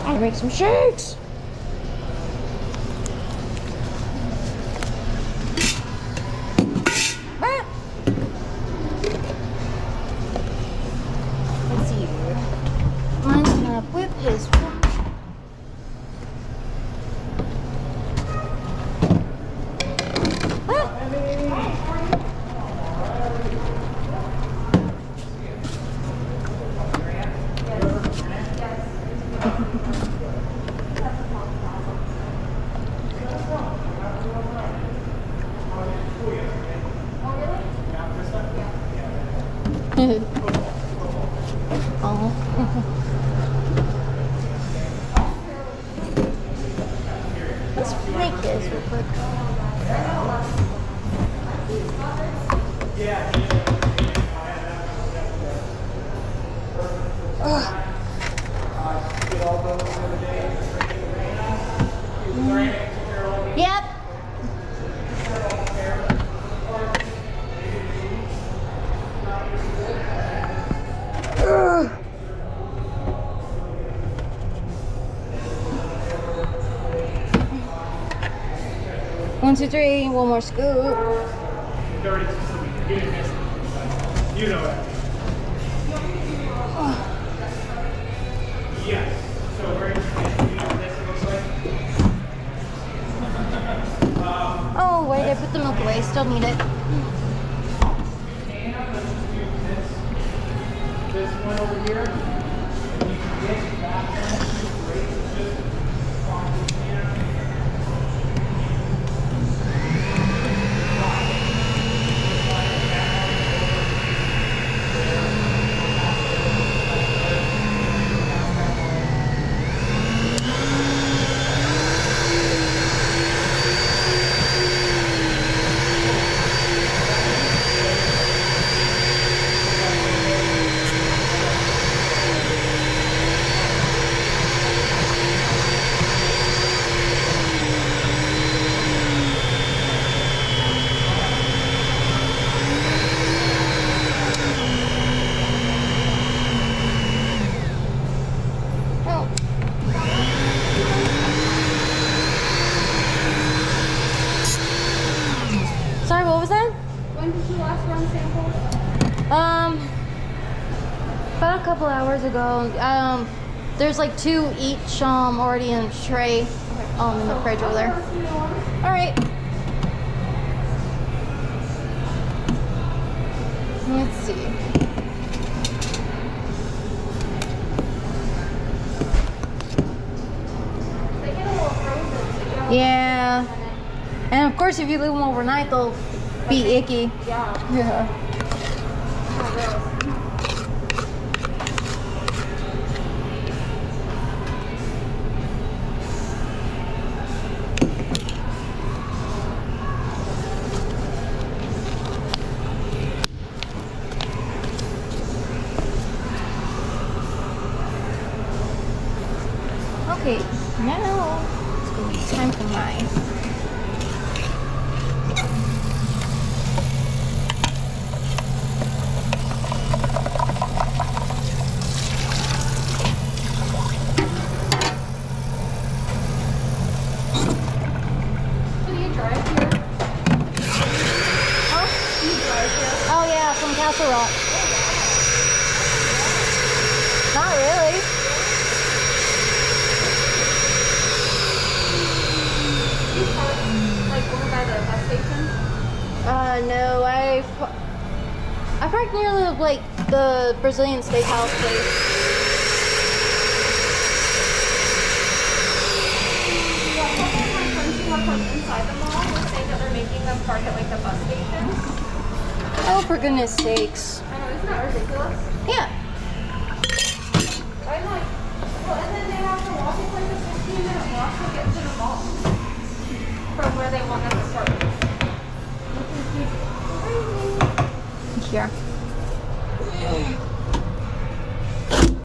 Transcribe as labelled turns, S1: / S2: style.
S1: I'll make some shakes. Ah. Let's see here. Line up with his one. Oh. Let's make this real quick. Ugh. Yep. Ugh. 1, 2, 3. One more scoop.
S2: You know it. Yes. So we're you know what this looks like?
S1: Oh, wait, I put the milk away. Still need it.
S2: This one over here. And you can get that one. Great. Just on the can.
S1: Sorry, what was that?
S3: When did you last run samples?
S1: About a couple hours ago. There's like 2 each already in a tray in the fridge over there. All right. Let's see.
S3: They get a little frozen. So you have
S1: Yeah. And of course, if you leave them overnight, they'll be icky.
S3: yeah.
S1: Yeah. Okay, now it's gonna be time for mine.
S3: So do you drive here?
S1: Huh?
S3: Do you drive here?
S1: Oh yeah, from Castle Rock. Not really.
S3: Do you park like over by the bus station?
S1: No, I parked near the Brazilian steakhouse place.
S3: Yeah, some of my friends who work like inside the mall were saying that they're making them park at like the bus stations.
S1: Oh, for goodness sakes.
S3: I know, isn't that ridiculous?
S1: Yeah.
S3: I'm like, well, and then they have to walk. It's like a 15-minute walk to get to the mall from where they want them to park. Which is crazy.
S1: Here.